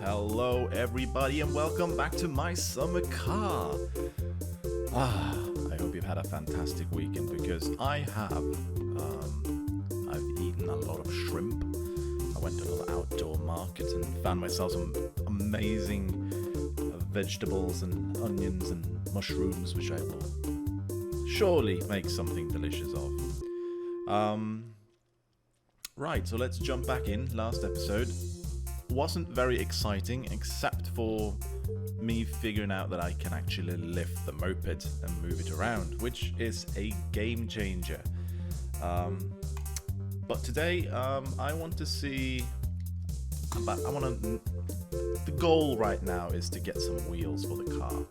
Hello everybody and welcome back to my summer car. I hope you've had a fantastic weekend because I have. I've eaten a lot of shrimp. I went to a little outdoor market and found myself some amazing vegetables and onions and mushrooms, which I will surely make something delicious of. Right, so let's jump back in. Last episode wasn't very exciting except for me figuring out that I can actually lift the moped and move it around, which is a game changer. But today I want to see the goal right now is to get some wheels for the car.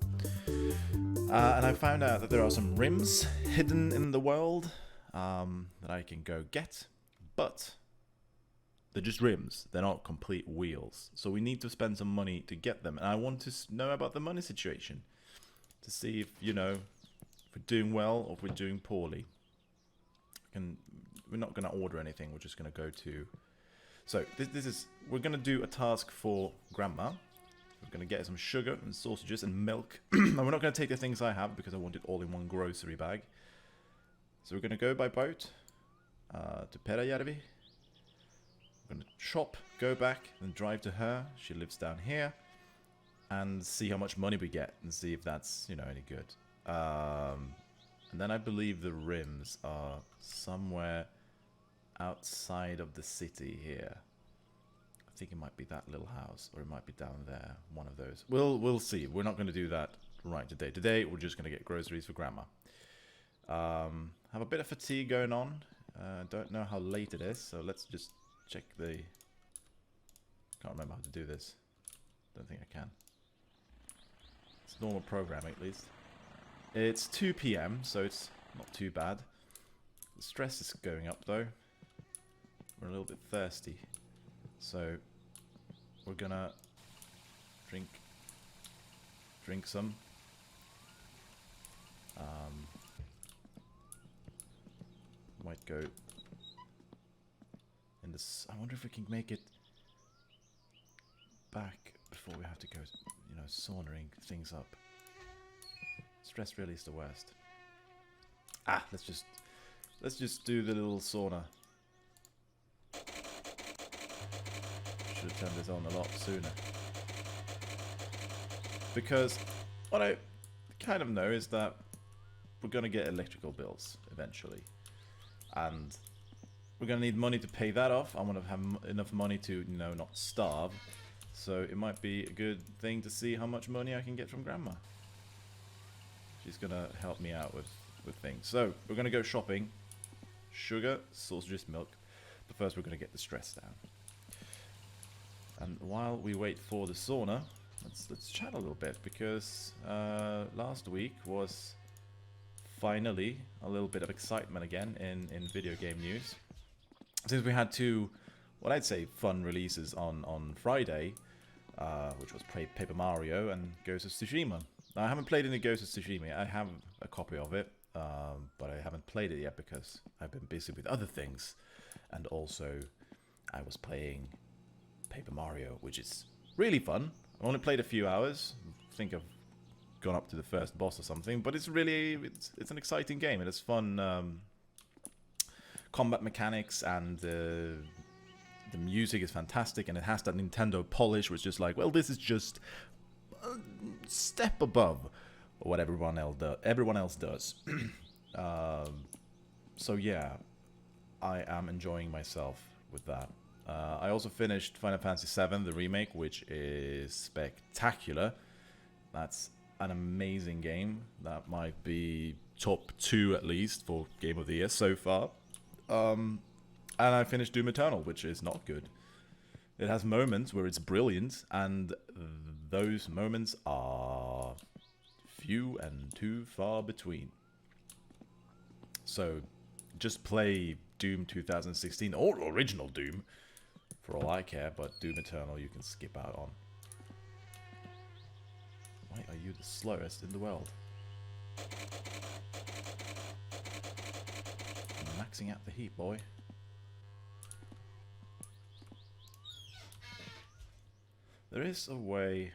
And I found out that there are some rims hidden in the world that I can go get, but they're just rims. They're not complete wheels. So we need to spend some money to get them. And I want to know about the money situation to see if, if we're doing well or if we're doing poorly. We're not going to order anything. We're just going to go to... So we're going to do a task for Grandma. We're going to get some sugar and sausages and milk. And we're not going to take the things I have because I want it all in one grocery bag. So we're going to go by boat to Peräjärvi. We're going to shop, go back, and drive to her. She lives down here. And see how much money we get and see if that's, any good. And then I believe the rims are somewhere outside of the city here. I think it might be that little house, or it might be down there, one of those. We'll see. We're not going to do that right today. Today, we're just going to get groceries for Grandma. Have a bit of fatigue going on. Don't know how late it is, so let's just check the... Can't remember how to do this. Don't think I can. It's normal programming, at least. It's 2 PM, so it's not too bad. The stress is going up, though. We're a little bit thirsty. So, we're gonna drink some. Might go in this. I wonder if we can make it back before we have to go, saunering things up. Stress really is the worst. Let's just do the little sauna. Should have turned this on a lot sooner. Because what I kind of know is that we're going to get electrical bills eventually. And we're going to need money to pay that off. I want to have enough money to, not starve. So it might be a good thing to see how much money I can get from Grandma. She's going to help me out with things. So we're going to go shopping. Sugar, sausages, milk. But first we're going to get the stress down. And while we wait for the sauna, let's chat a little bit. Because last week was finally a little bit of excitement again in video game news. Since we had two, what I'd say, fun releases on Friday, which was Paper Mario and Ghost of Tsushima. Now, I haven't played any Ghost of Tsushima. I have a copy of it, but I haven't played it yet because I've been busy with other things. And also, I was playing Paper Mario, which is really fun. I've only played a few hours. I think I've gone up to the first boss or something, but it's an exciting game. It has fun combat mechanics, and the music is fantastic, and it has that Nintendo polish, which is just like, well, this is just a step above what everyone else does. So yeah, I am enjoying myself with that. I also finished Final Fantasy VII, the remake, which is spectacular. That's an amazing game. That might be top 2 at least for Game of the Year so far. And I finished Doom Eternal, which is not good. It has moments where it's brilliant, and those moments are few and too far between. So just play Doom 2016 or original Doom for all I care, but Doom Eternal you can skip out on. Why are you the slowest in the world? I'm maxing out the heat, boy. There is a way...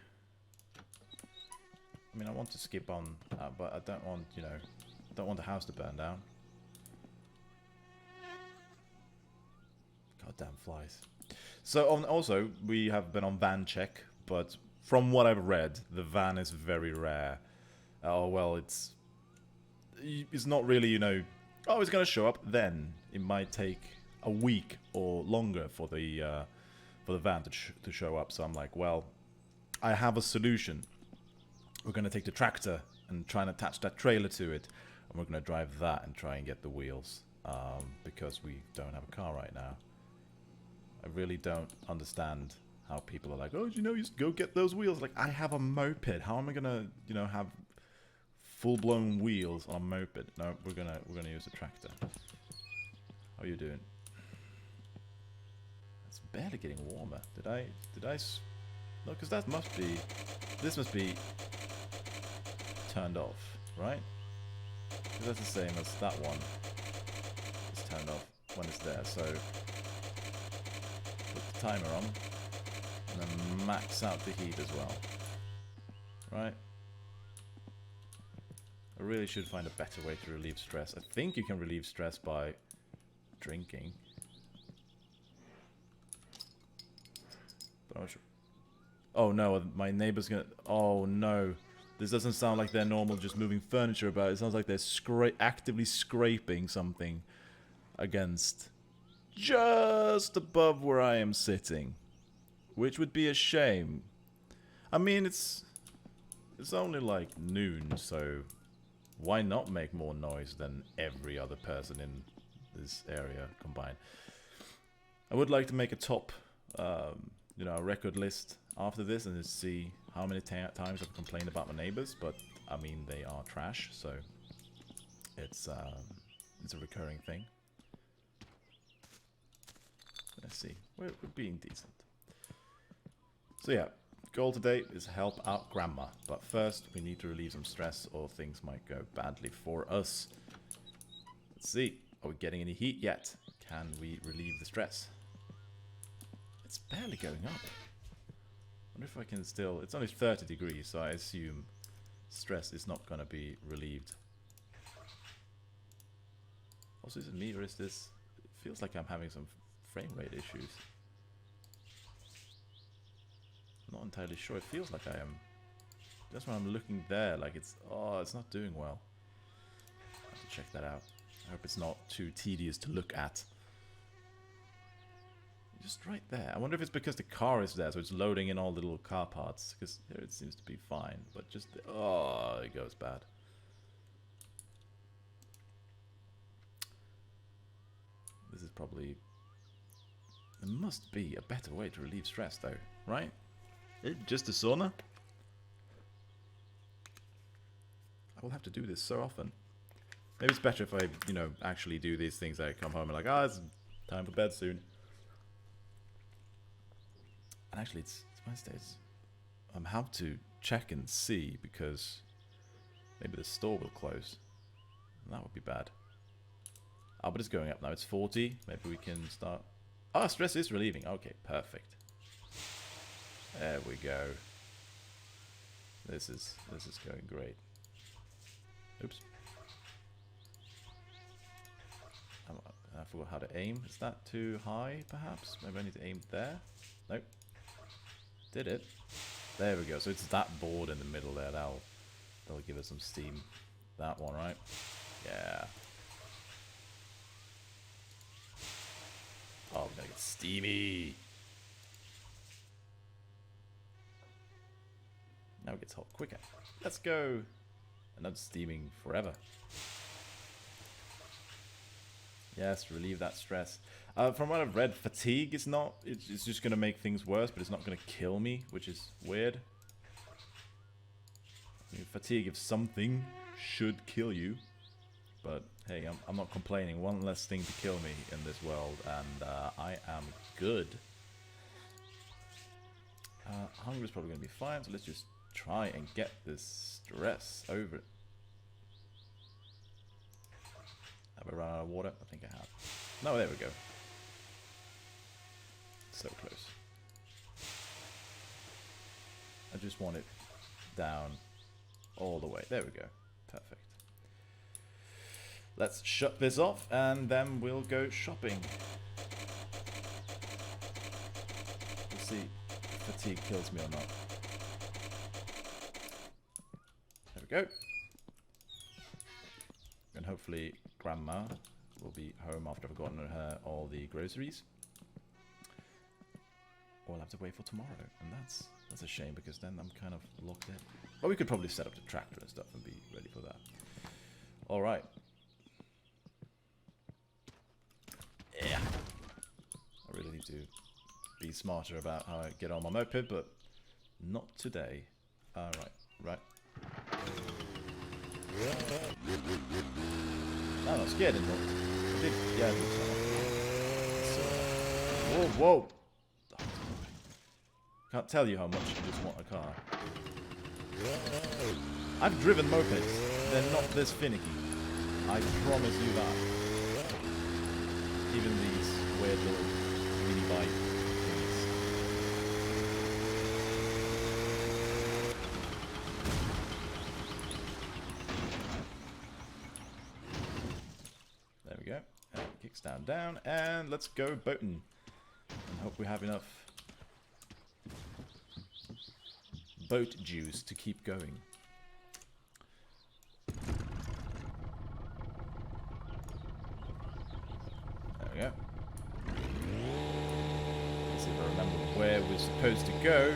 I mean, I want to skip on, but I don't want, you know, I don't want the house to burn down. Goddamn flies. So, also, we have been on van check, but from what I've read, the van is very rare. Oh, well, it's not really, you know, oh, it's going to show up then. It might take a week or longer for the van to show up. So I'm like, well, I have a solution. We're going to take the tractor and try and attach that trailer to it. And we're going to drive that and try and get the wheels. Because we don't have a car right now. I really don't understand how people are like, oh, you know, you just go get those wheels. Like, I have a moped. How am I going to, you know, have full-blown wheels on a moped? No, we're gonna use a tractor. How are you doing? It's barely getting warmer. Did I no, because that must be, this must be turned off, right? Because that's the same as that one. It's turned off when it's there. So put the timer on and then max out the heat as well, right? I really should find a better way to relieve stress. I think you can relieve stress by drinking. But I'm not sure. Oh no, my neighbor's gonna... Oh no. This doesn't sound like they're normal just moving furniture about. It sounds like they're actively scraping something against just above where I am sitting. Which would be a shame. I mean, it's only like noon, so... Why not make more noise than every other person in this area combined? I would like to make a top, you know, a record list after this and just see how many times I've complained about my neighbors. But I mean, they are trash, so it's a recurring thing. Let's see, we're being decent. So yeah. Goal today is help out Grandma, but first we need to relieve some stress or things might go badly for us. Let's see, are we getting any heat yet? Can we relieve the stress? It's barely going up. I wonder if I can still... It's only 30 degrees, so I assume stress is not going to be relieved. Also, is it me or is this... It feels like I'm having some frame rate issues. Not entirely sure. It feels like I am. Just when I'm looking there, like it's... Oh, it's not doing well. I have to check that out. I hope it's not too tedious to look at. Just right there. I wonder if it's because the car is there, so it's loading in all the little car parts. Because here it seems to be fine. But just... Oh, it goes bad. This is probably... There must be a better way to relieve stress, though. Right? Just a sauna? I will have to do this so often. Maybe it's better if I, you know, actually do these things. I come home and like, it's time for bed soon. And actually, it's Wednesdays. I have to check and see because maybe the store will close. And that would be bad. Oh, but it's going up now. It's 40. Maybe we can start. Ah, stress is relieving. Okay, perfect. There we go. This is going great. Oops. I forgot how to aim. Is that too high, perhaps? Maybe I need to aim there? Nope. Did it. There we go. So it's that board in the middle there. That'll give us some steam. That one, right? Yeah. Oh, we're gonna get steamy. Now it gets hot quicker. Let's go. And not steaming forever. Yes, relieve that stress. From what I've read, fatigue is not... It's just going to make things worse, but it's not going to kill me, which is weird. I mean, fatigue, if something, should kill you. But, hey, I'm not complaining. One less thing to kill me in this world, and I am good. Hunger is probably going to be fine, so let's just try and get this stress over it. Have I run out of water? I think I have. No, there we go. So close. I just want it down all the way. There we go. Perfect. Let's shut this off and then we'll go shopping. We'll see if fatigue kills me or not. There we go. And hopefully Grandma will be home after I've gotten her all the groceries. Or I'll have to wait for tomorrow, and that's a shame because then I'm kind of locked in. But we could probably set up the tractor and stuff and be ready for that. All right. Yeah. I really need to be smarter about how I get on my moped, but not today. All right. Right. I'm not scared anymore. I did, yeah, I did so, whoa, whoa! Can't tell you how much you just want a car. I've driven mopeds. They're not this finicky. I promise you that. Even these weird little mini bike things. There we go. Kicks down, and let's go boating. And hope we have enough boat juice to keep going. There we go. Let's see if I remember where we're supposed to go.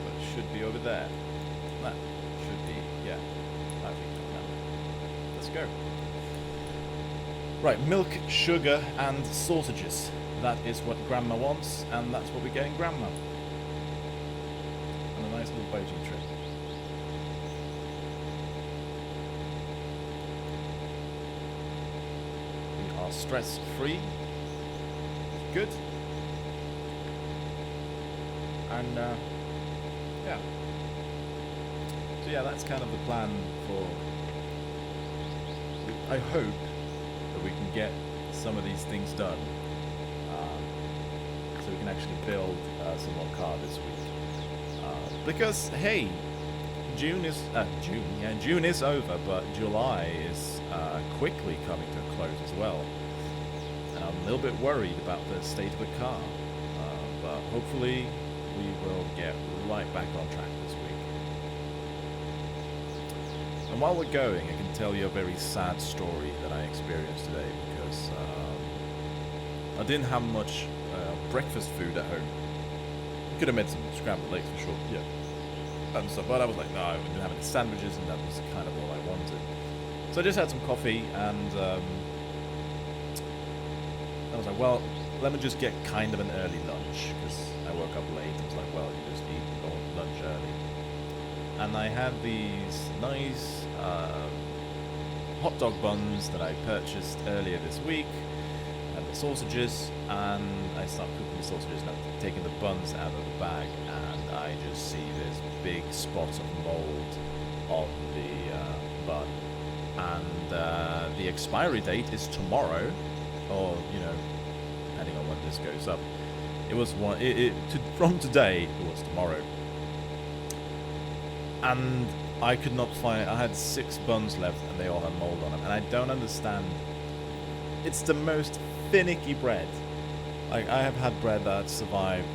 But it should be over there. That should be, yeah. I think so. Let's go. Right, milk, sugar, and sausages. That is what Grandma wants, and that's what we're getting Grandma. And a nice little boating trip. We are stress-free. Good. And, yeah. So yeah, that's kind of the plan for... I hope that we can get some of these things done. So we can actually build some more car this week. Because, hey, June is over, but July is quickly coming to a close as well. And I'm a little bit worried about the state of the car. But hopefully we will get right back on track this week. And while we're going, I can tell you a very sad story that I experienced today because I didn't have much breakfast food at home. Could have made some scrambled eggs for sure, yeah. And so, but I was like, no, I didn't have any sandwiches, and that was kind of all I wanted. So I just had some coffee, and I was like, well, let me just get kind of an early lunch, because I woke up late. I was like, well, you just eat lunch early. And I had these nice hot dog buns that I purchased earlier this week. I had the sausages, and I started cooking the sausages, and I'm taking the buns out of the bag, and I just see this big spot of mold on the bun. And the expiry date is tomorrow, or, you know, depending on when this goes up. It was from today, it was tomorrow. And I could not find, I had 6 buns left and they all had mold on them, and I don't understand. It's the most finicky bread. Like, I have had bread that survived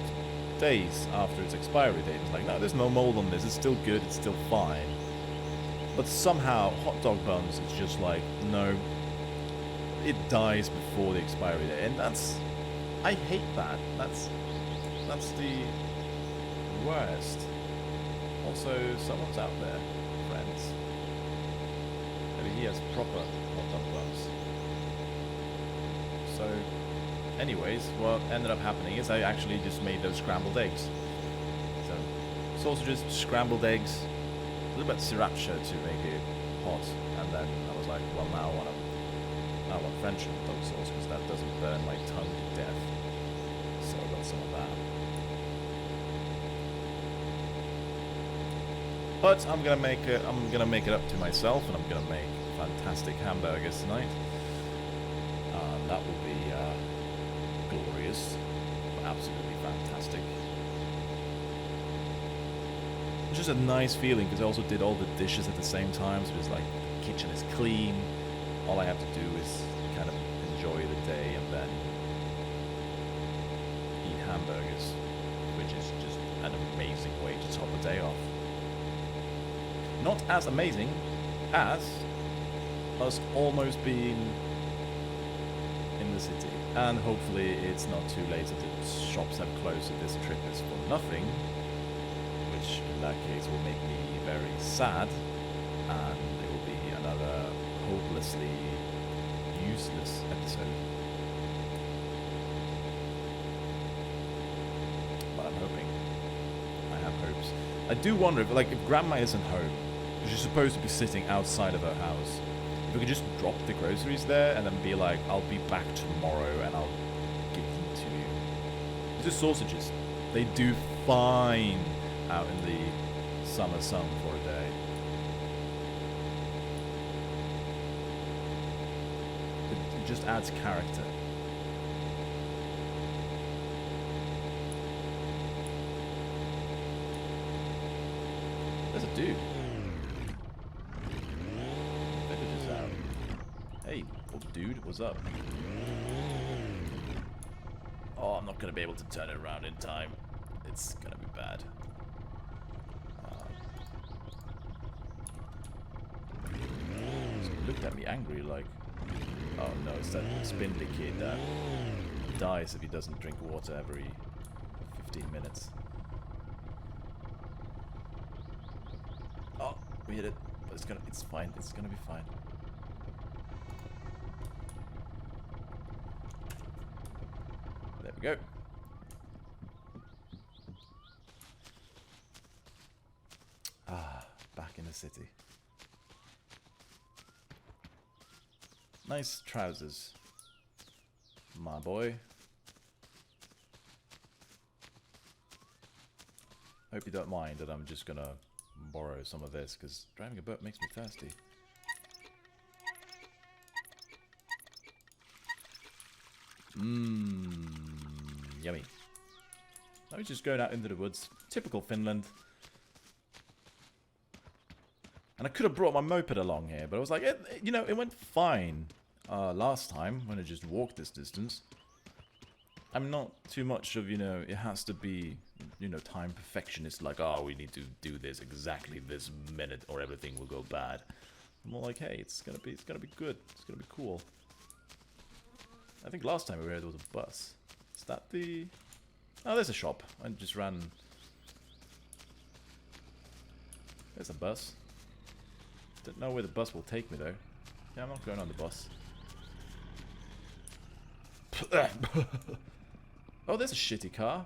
days after its expiry date. It's like, no, there's no mold on this, it's still good, it's still fine. But somehow, hot dog buns, it's just like, no, it dies before the expiry date. And that's, I hate that. That's the worst. Also, someone's out there, friends. Maybe he has proper hot dog buns. So, anyways, what ended up happening is I actually just made those scrambled eggs. So, sausages, scrambled eggs, a little bit of sriracha to make it hot, and then I was like, well, now I want French hot dog sauce because that doesn't burn my tongue to death. So I got some of that. But I'm gonna make it up to myself, and I'm gonna make fantastic hamburgers tonight. That will be glorious, absolutely fantastic. It's just a nice feeling because I also did all the dishes at the same time, so it's like the kitchen is clean. All I have to do is kind of enjoy the day and then eat hamburgers, which is just an amazing way to top a day off. Not as amazing as us almost being in the city. And hopefully it's not too late that the shops have closed and this trip is for nothing. Which in that case will make me very sad. And it will be another hopelessly useless episode. But I'm hoping. I have hopes. I do wonder if, like, if Grandma isn't home, she's supposed to be sitting outside of her house. If we could just drop the groceries there and then be like, I'll be back tomorrow and I'll give them to you. These are sausages. They do fine out in the summer sun for a day. It just adds character. There's a dude. Hey, dude, what's up? Oh, I'm not gonna be able to turn it around in time. It's gonna be bad. So he looked at me angry like, oh no, it's that spindly kid that dies if he doesn't drink water every 15 minutes. Oh, we hit it. But it's fine. It's gonna be fine. There we go. Ah, back in the city. Nice trousers, my boy. Hope you don't mind that I'm just gonna borrow some of this, because driving a boat makes me thirsty. Yummy. I was just going out into the woods. Typical Finland. And I could have brought my moped along here, but I was like, you know, it went fine last time when I just walked this distance. I'm not too much of, you know, it has to be, you know, time perfectionist, like, oh, we need to do this exactly this minute or everything will go bad. I'm more like, hey, it's gonna be good. It's gonna be cool. I think last time we were here there was a bus. Is that the... Oh, there's a shop. I just ran... There's a bus. Don't know where the bus will take me, though. Yeah, I'm not going on the bus. Oh, there's a shitty car.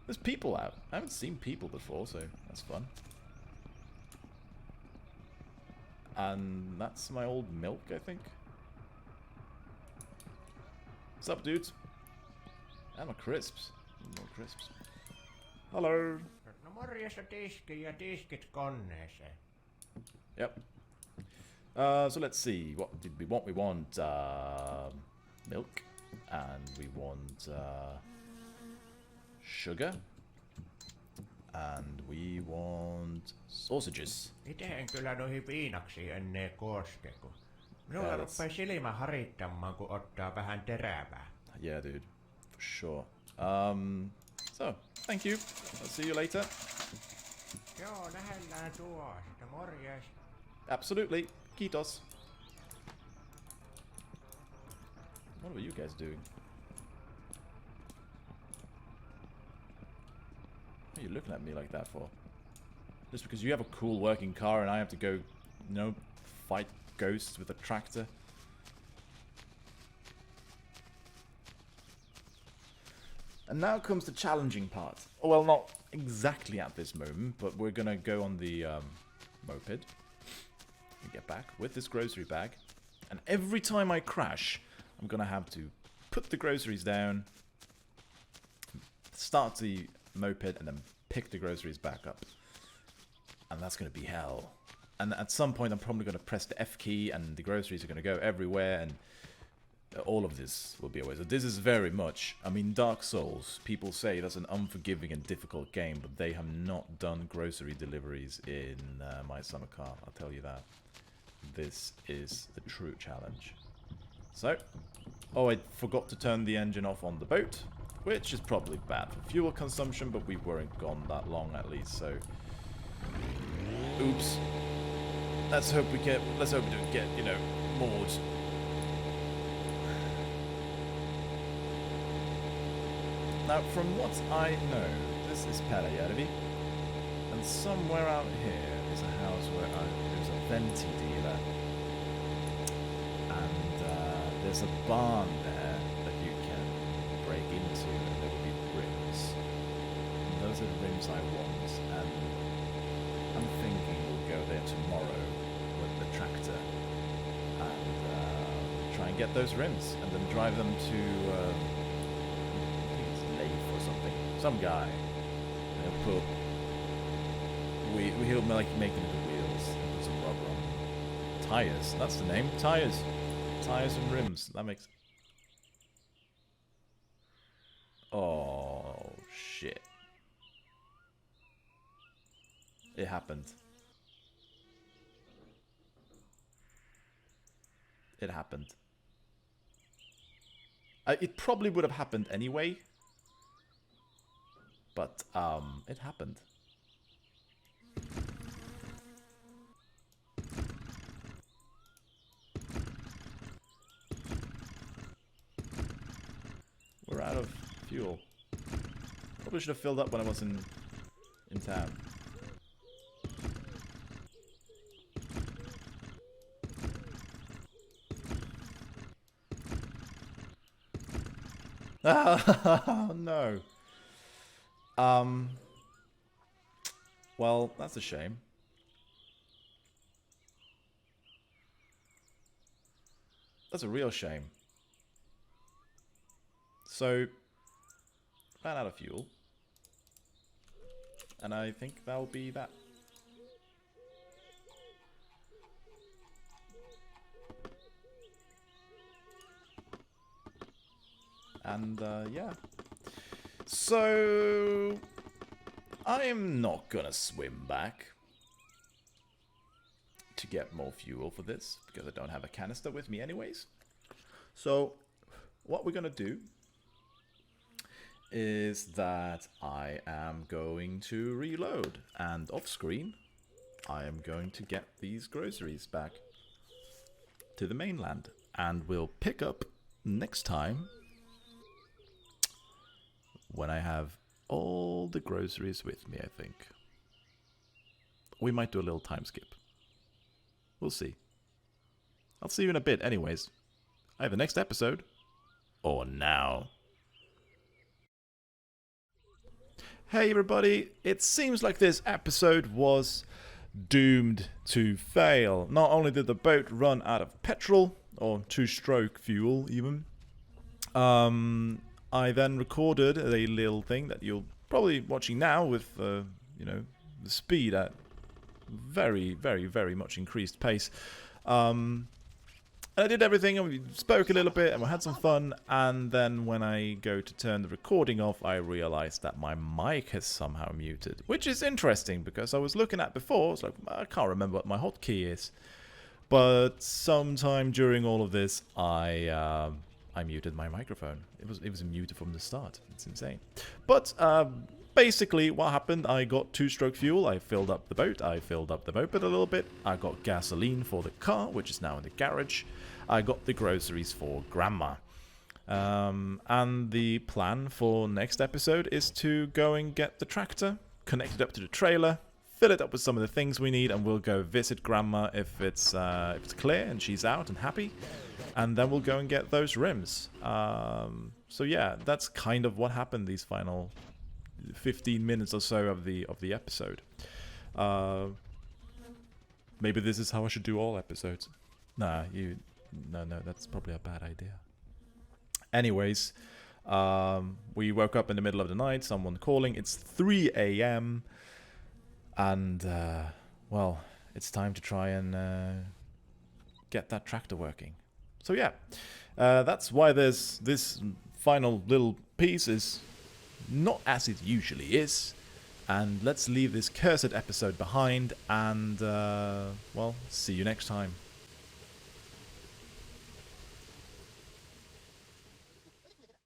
There's people out. I haven't seen people before, so that's fun. And that's my old milk, I think. What's up, dudes? And my crisps. More crisps. Hello. No morjesta tiski ja tiskit koneeseen. Yep. So let's see. What did we want? We want milk. And we want sugar. And we want sausages. Itse en kyllä noihin viinaksiin ennen koske, kun minulla rupeaa silmä harittamaan, kun ottaa vähän terävää. Yeah, dude. For sure. So, thank you. I'll see you later. Joo, nähdään tuosta. Morjes. Absolutely. Kiitos. What are you guys doing? What are you looking at me like that for? Just because you have a cool working car and I have to go, you know, fight ghosts with a tractor? And now comes the challenging part. Oh, well, not exactly at this moment, but we're gonna go on the moped and get back with this grocery bag. And every time I crash, I'm gonna have to put the groceries down, start the moped, and then pick the groceries back up. And that's gonna be hell. And at some point, I'm probably gonna press the F key, and the groceries are gonna go everywhere, and all of this will be a waste. This is very much, I mean, Dark Souls, people say that's an unforgiving and difficult game, but they have not done grocery deliveries in My Summer Car, I'll tell you that. This is the true challenge. So, oh, I forgot to turn the engine off on the boat, which is probably bad for fuel consumption, but we weren't gone that long at least, so... Oops. Let's hope we don't get, you know, moored. Now, from what I know, this is Pelajärvi, and somewhere out here is a house where there's a venti dealer, and there's a barn there that you can break into, and there will be rims. And those are the rims I want, and I'm thinking we'll go there tomorrow with the tractor and try and get those rims, and then drive them to... some guy. And he'll like making the wheels and put some rubber on. Tires, that's the name. Tires. Tires and rims. That makes... Oh, shit. It happened. It happened. It probably would have happened anyway. But, it happened. We're out of fuel. Probably should have filled up when I was in town. Oh, no. Well, that's a shame. That's a real shame. So, ran out of fuel. And I think that'll be that. And, yeah. So, I'm not gonna swim back to get more fuel for this, because I don't have a canister with me anyways. So, what we're gonna do is that I am going to reload, and off screen, I am going to get these groceries back to the mainland, and we'll pick up next time when I have all the groceries with me, I think. We might do a little time skip. We'll see. I'll see you in a bit anyways. Either next episode, or now. Hey everybody, it seems like this episode was doomed to fail. Not only did the boat run out of petrol, or two-stroke fuel even, I then recorded a little thing that you're probably watching now with, you know, the speed at very, very, very much increased pace. And I did everything, and we spoke a little bit, and we had some fun, and then when I go to turn the recording off, I realized that my mic has somehow muted, which is interesting, because I was looking at before, it's like, I can't remember what my hotkey is, but sometime during all of this, I muted my microphone. It was muted from the start. It's insane. But basically what happened, I got two-stroke fuel. I filled up the boat. I filled up the moped a little bit. I got gasoline for the car, which is now in the garage. I got the groceries for Grandma. And the plan for next episode is to go and get the tractor, connect it up to the trailer, fill it up with some of the things we need, and we'll go visit Grandma if it's clear and she's out and happy. And then we'll go and get those rims. So yeah, that's kind of what happened these final 15 minutes or so of the episode. Maybe this is how I should do all episodes. No, that's probably a bad idea. Anyways, we woke up in the middle of the night, someone calling. It's 3 a.m. And, well, it's time to try and get that tractor working. So So yeah, that's why there's this final little piece is not as it usually is. And let's leave this cursed episode behind and, well, see you next time.